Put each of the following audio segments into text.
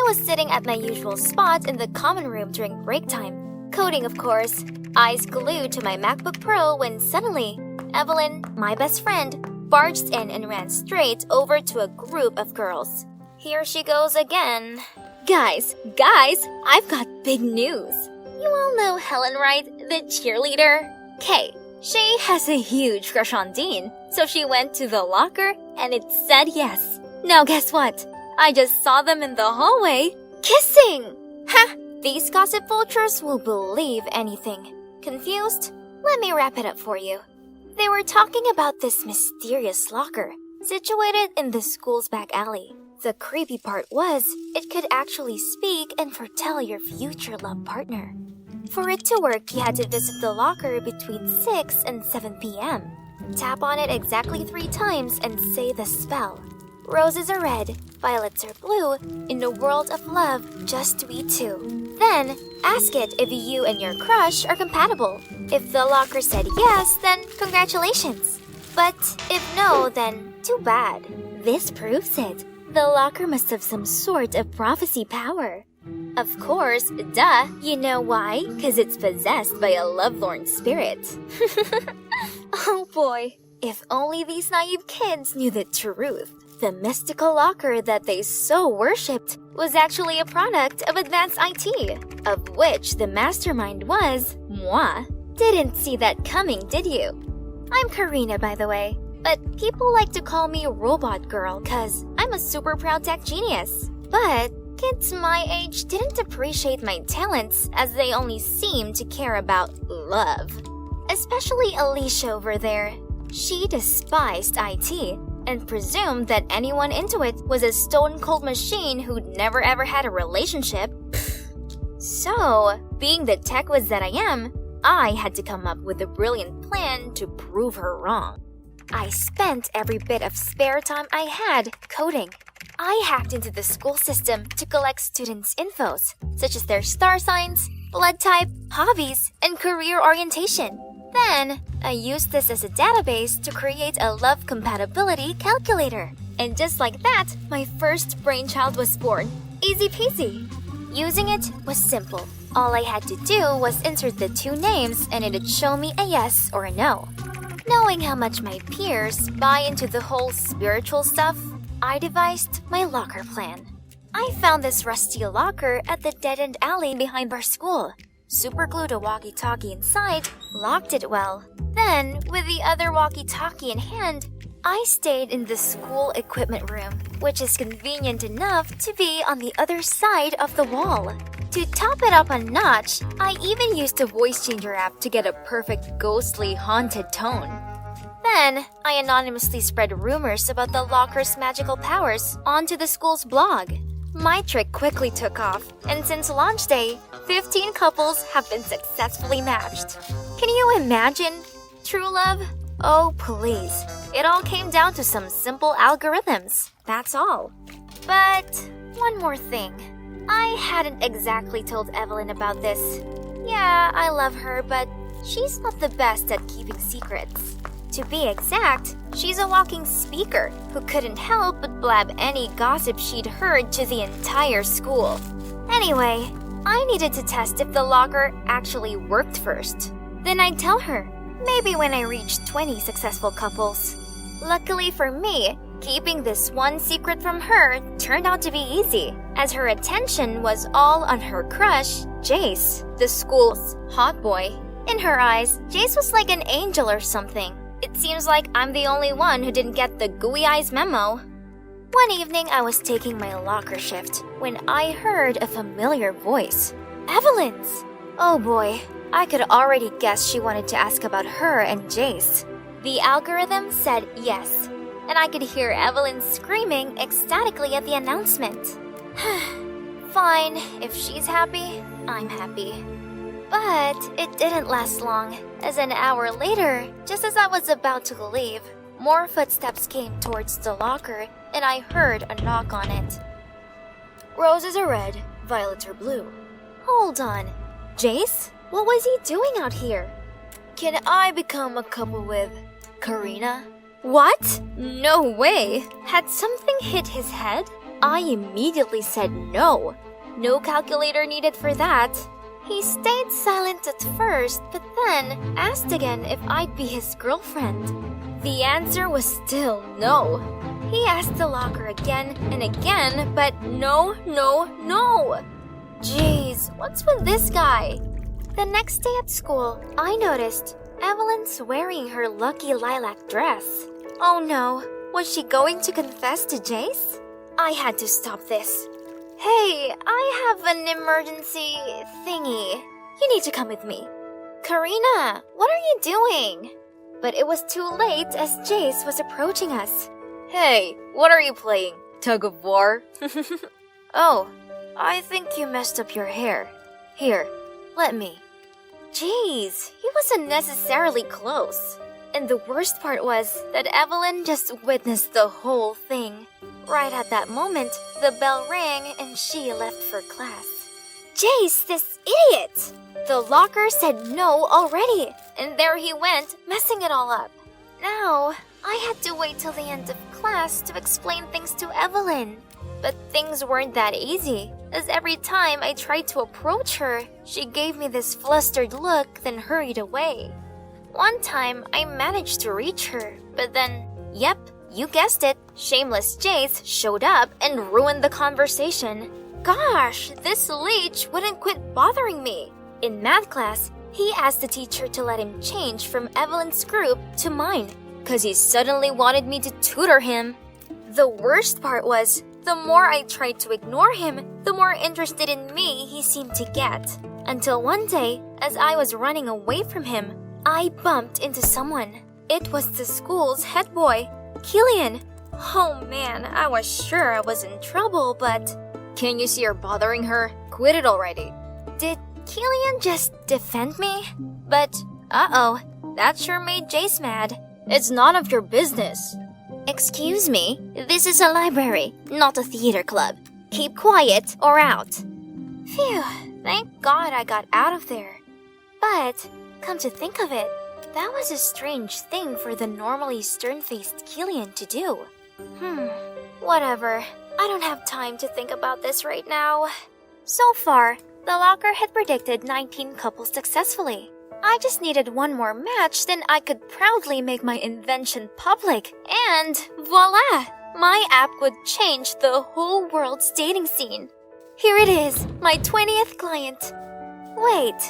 was sitting at my usual spot in the common room during break time, coding of course, eyes glued to my MacBook Pro when suddenly, Evelyn, my best friend, barged in and ran straight over to a group of girls. Here she goes again. Guys, I've got big news. You all know Helen, right? The cheerleader? Kay. She has a huge crush on Dean, so she went to the locker and it said yes. Now guess what? I just saw them in the hallway, kissing! Ha! These gossip vultures will believe anything. Confused? Let me wrap it up for you. They were talking about this mysterious locker, situated in the school's back alley. The creepy part was, it could actually speak and foretell your future love partner. For it to work, you had to visit the locker between 6 and 7 p.m. Tap on it exactly 3 times and say the spell. Roses are red, violets are blue, in a world of love, just we two. Then, ask it if you and your crush are compatible. If the locker said yes, then congratulations. But if no, then too bad. This proves it. The locker must have some sort of prophecy power. Of course, duh, you know why? 'Cause it's possessed by a lovelorn spirit. Oh boy, if only these naive kids knew the truth. The mystical locker that they so worshipped was actually a product of advanced IT, of which the mastermind was moi. Didn't see that coming, did you? I'm Karina, by the way, but people like to call me Robot Girl 'cause I'm a super proud tech genius. But kids my age didn't appreciate my talents as they only seemed to care about love. Especially Alicia over there. She despised IT and presumed that anyone into it was a stone-cold machine who'd never ever had a relationship. So, being the tech whiz that I am, I had to come up with a brilliant plan to prove her wrong. I spent every bit of spare time I had coding. I hacked into the school system to collect students' infos, such as their star signs, blood type, hobbies, and career orientation. Then, I used this as a database to create a love compatibility calculator. And just like that, my first brainchild was born. Easy peasy. Using it was simple. All I had to do was insert the 2 names and it'd show me a yes or a no. Knowing how much my peers buy into the whole spiritual stuff, I devised my locker plan. I found this rusty locker at the dead-end alley behind our school. Superglued a walkie-talkie inside, locked it well. Then, with the other walkie-talkie in hand, I stayed in the school equipment room, which is convenient enough to be on the other side of the wall. To top it up a notch, I even used a voice changer app to get a perfect ghostly haunted tone. Then, I anonymously spread rumors about the locker's magical powers onto the school's blog. My trick quickly took off, and since launch day, 15 couples have been successfully matched. Can you imagine? True love? Oh, please. It all came down to some simple algorithms. That's all. But one more thing. I hadn't exactly told Evelyn about this. Yeah, I love her, but she's not the best at keeping secrets. To be exact, she's a walking speaker who couldn't help but blab any gossip she'd heard to the entire school. Anyway, I needed to test if the locker actually worked first. Then I'd tell her, maybe when I reached 20 successful couples. Luckily for me, keeping this one secret from her turned out to be easy, as her attention was all on her crush, Jace, the school's hot boy. In her eyes, Jace was like an angel or something. It seems like I'm the only one who didn't get the gooey eyes memo. One evening, I was taking my locker shift when I heard a familiar voice. Evelyn's! Oh boy, I could already guess she wanted to ask about her and Jace. The algorithm said yes, and I could hear Evelyn screaming ecstatically at the announcement. Fine, if she's happy, I'm happy. But it didn't last long, as an hour later, just as I was about to leave, more footsteps came towards the locker and I heard a knock on it. Roses are red, violets are blue. Hold on, Jace? What was he doing out here? Can I become a couple with Karina? What? No way! Had something hit his head? I immediately said no. No calculator needed for that. He stayed silent at first, but then asked again if I'd be his girlfriend. The answer was still no. He asked the locker again and again, but no. Jeez, what's with this guy? The next day at school, I noticed Evelyn's wearing her lucky lilac dress. Oh no, was she going to confess to Jace? I had to stop this. Hey, I have an emergency thingy. You need to come with me. Karina, what are you doing? But it was too late as Jace was approaching us. Hey, what are you playing? Tug of war? Oh, I think you messed up your hair. Here, let me. Jeez, he wasn't necessarily close. And the worst part was that Evelyn just witnessed the whole thing. Right at that moment, the bell rang and she left for class. Jace, this idiot! The locker said no already, and there he went, messing it all up. Now, I had to wait till the end of class to explain things to Evelyn. But things weren't that easy, as every time I tried to approach her, she gave me this flustered look, then hurried away. One time, I managed to reach her, but then, yep, you guessed it, shameless Jace showed up and ruined the conversation. Gosh, this leech wouldn't quit bothering me. In math class, he asked the teacher to let him change from Evelyn's group to mine, cause he suddenly wanted me to tutor him. The worst part was, the more I tried to ignore him, the more interested in me he seemed to get. Until one day, as I was running away from him, I bumped into someone. It was the school's head boy, Killian. Oh man, I was sure I was in trouble, but... Can you see her bothering her? Quit it already. Did Killian just defend me? But, uh-oh, that sure made Jace mad. It's none of your business. Excuse me, this is a library, not a theater club. Keep quiet or out. Phew, thank God I got out of there. But, come to think of it, that was a strange thing for the normally stern-faced Killian to do. Whatever. I don't have time to think about this right now. So far, the locker had predicted 19 couples successfully. I just needed one more match, then I could proudly make my invention public, and voila! My app would change the whole world's dating scene. Here it is, my 20th client. Wait,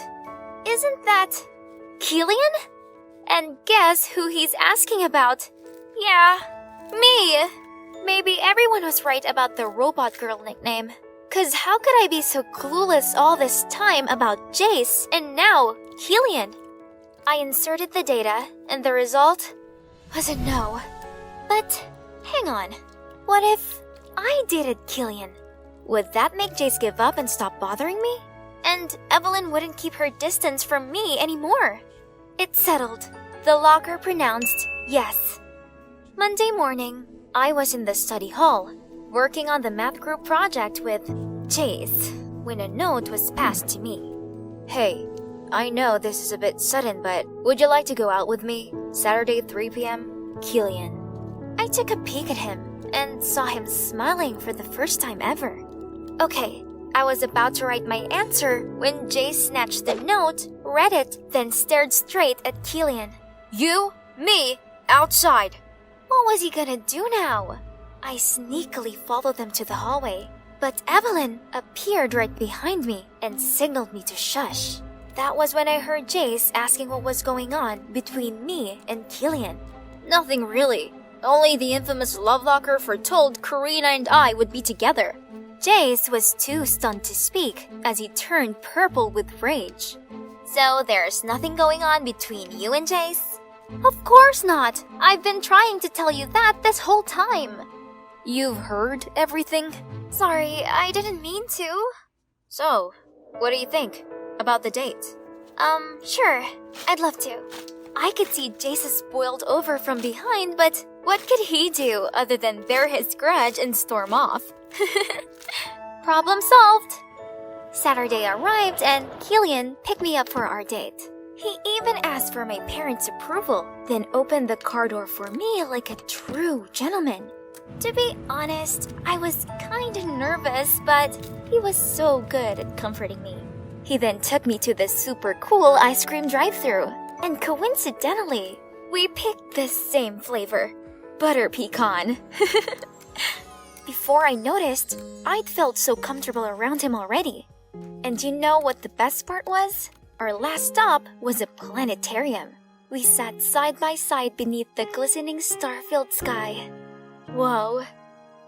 isn't that Killian? And guess who he's asking about? Yeah, me. Maybe everyone was right about the robot girl nickname. Cause how could I be so clueless all this time about Jace and now Killian? I inserted the data and the result was a no. But hang on, what if I dated Killian? Would that make Jace give up and stop bothering me? And Evelyn wouldn't keep her distance from me anymore. It's settled. The locker pronounced yes. Monday morning, I was in the study hall, working on the math group project with Jace, when a note was passed to me. Hey, I know this is a bit sudden, but would you like to go out with me? Saturday 3 p.m. Killian. I took a peek at him and saw him smiling for the first time ever. Okay, I was about to write my answer when Jace snatched the note, read it, then stared straight at Killian. You, me, outside. What was he gonna do now? I sneakily followed them to the hallway, but Evelyn appeared right behind me and signaled me to shush. That was when I heard Jace asking what was going on between me and Killian. Nothing really. Only the infamous love locker foretold Karina and I would be together. Jace was too stunned to speak as he turned purple with rage. So there's nothing going on between you and Jace? Of course not! I've been trying to tell you that this whole time! You've heard everything? Sorry, I didn't mean to. So, what do you think about the date? Sure, I'd love to. I could see Jace boiled over from behind, but what could he do other than bear his grudge and storm off? Problem solved! Saturday arrived and Killian picked me up for our date. He even asked for my parents' approval, then opened the car door for me like a true gentleman. To be honest, I was kinda nervous, but he was so good at comforting me. He then took me to the super cool ice cream drive-thru, and coincidentally, we picked the same flavor, butter pecan. Before I noticed, I'd felt so comfortable around him already. And you know what the best part was? Our last stop was a planetarium. We sat side by side beneath the glistening star-filled sky. Whoa,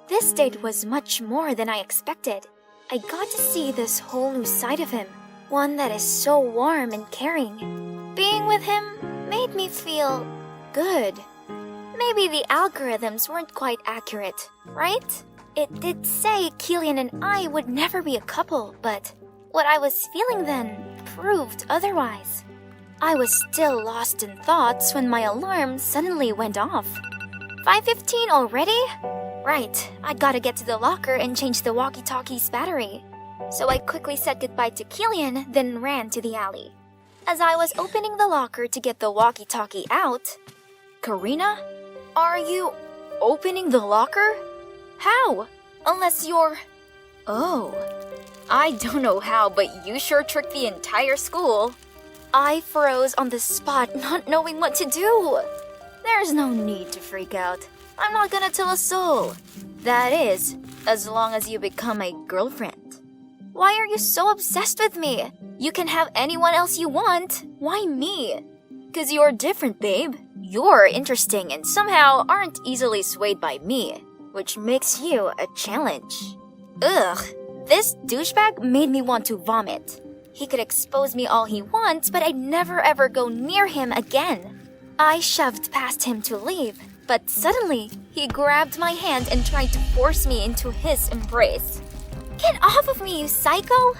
this date was much more than I expected. I got to see this whole new side of him, one that is so warm and caring. Being with him made me feel good. Maybe the algorithms weren't quite accurate, right? It did say Killian and I would never be a couple, but what I was feeling then proved otherwise. I was still lost in thoughts when my alarm suddenly went off. 5:15 already? Right, I gotta get to the locker and change the walkie-talkie's battery. So I quickly said goodbye to Killian, then ran to the alley. As I was opening the locker to get the walkie-talkie out, Karina? Are you opening the locker? How? Unless you're... Oh, I don't know how, but you sure tricked the entire school. I froze on the spot, not knowing what to do. There's no need to freak out. I'm not gonna tell a soul. That is, as long as you become my girlfriend. Why are you so obsessed with me? You can have anyone else you want. Why me? 'Cause you're different, babe. You're interesting and somehow aren't easily swayed by me, which makes you a challenge. Ugh, this douchebag made me want to vomit. He could expose me all he wants, but I'd never ever go near him again. I shoved past him to leave, but suddenly he grabbed my hand and tried to force me into his embrace. Get off of me, you psycho!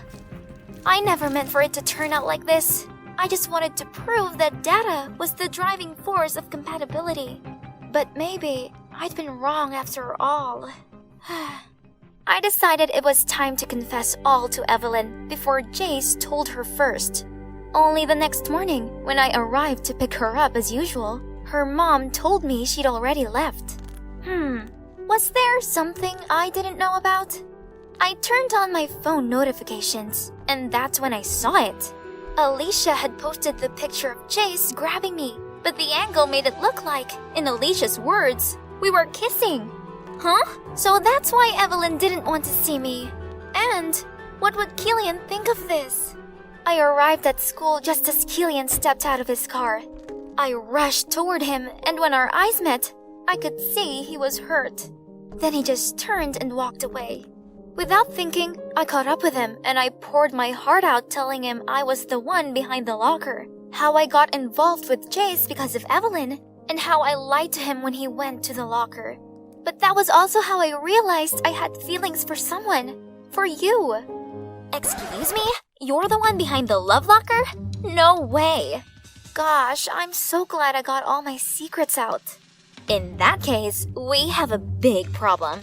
I never meant for it to turn out like this. I just wanted to prove that data was the driving force of compatibility. But maybe I'd been wrong after all. I decided it was time to confess all to Evelyn before Jace told her first. Only the next morning, when I arrived to pick her up as usual, her mom told me she'd already left. Was there something I didn't know about? I turned on my phone notifications, and that's when I saw it. Alicia had posted the picture of Jace grabbing me, but the angle made it look like, in Alicia's words, we were kissing. Huh? So that's why Evelyn didn't want to see me. And what would Killian think of this? I arrived at school just as Killian stepped out of his car. I rushed toward him, and when our eyes met, I could see he was hurt. Then he just turned and walked away. Without thinking, I caught up with him and I poured my heart out telling him I was the one behind the locker, how I got involved with Jace because of Evelyn, and how I lied to him when he went to the locker. But that was also how I realized I had feelings for someone. For you. Excuse me? You're the one behind the love locker? No way. Gosh, I'm so glad I got all my secrets out. In that case, we have a big problem.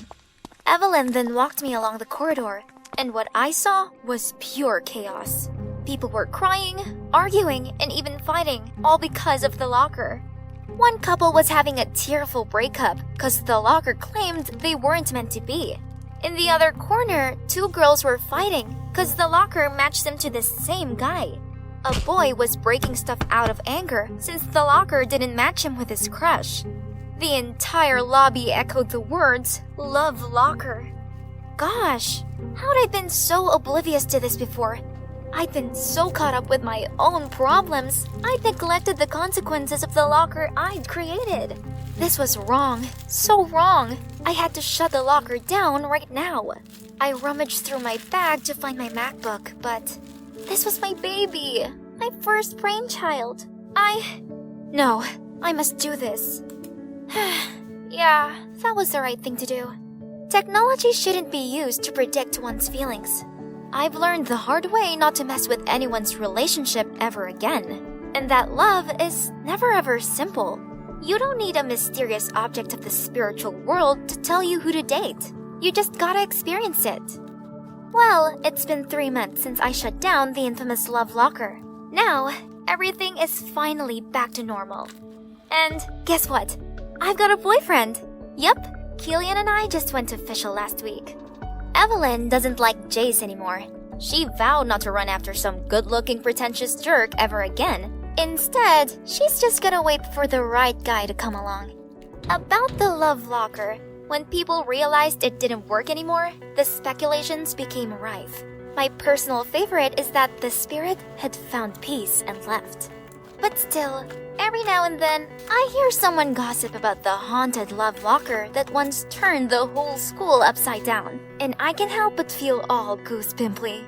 Evelyn then walked me along the corridor, and what I saw was pure chaos. People were crying, arguing, and even fighting, all because of the locker. One couple was having a tearful breakup because the locker claimed they weren't meant to be. In the other corner, two girls were fighting because the locker matched them to the same guy. A boy was breaking stuff out of anger since the locker didn't match him with his crush. The entire lobby echoed the words, "Love Locker." Gosh, how'd I been so oblivious to this before? I'd been so caught up with my own problems, I'd neglected the consequences of the locker I'd created. This was wrong, so wrong. I had to shut the locker down right now. I rummaged through my bag to find my MacBook, but this was my baby, my first brainchild. No, I must do this. Yeah, that was the right thing to do. Technology shouldn't be used to predict one's feelings. I've learned the hard way not to mess with anyone's relationship ever again, and that love is never ever simple. You don't need a mysterious object of the spiritual world to tell you who to date. You just gotta experience it. Well, it's been 3 months since I shut down the infamous love locker. Now, everything is finally back to normal. And guess what? I've got a boyfriend. Yup, Killian and I just went to official last week. Evelyn doesn't like Jace anymore. She vowed not to run after some good-looking pretentious jerk ever again. Instead, she's just gonna wait for the right guy to come along. About the love locker, when people realized it didn't work anymore, the speculations became rife. My personal favorite is that the spirit had found peace and left. But still, every now and then, I hear someone gossip about the haunted love locker that once turned the whole school upside down, and I can't help but feel all goosepimply.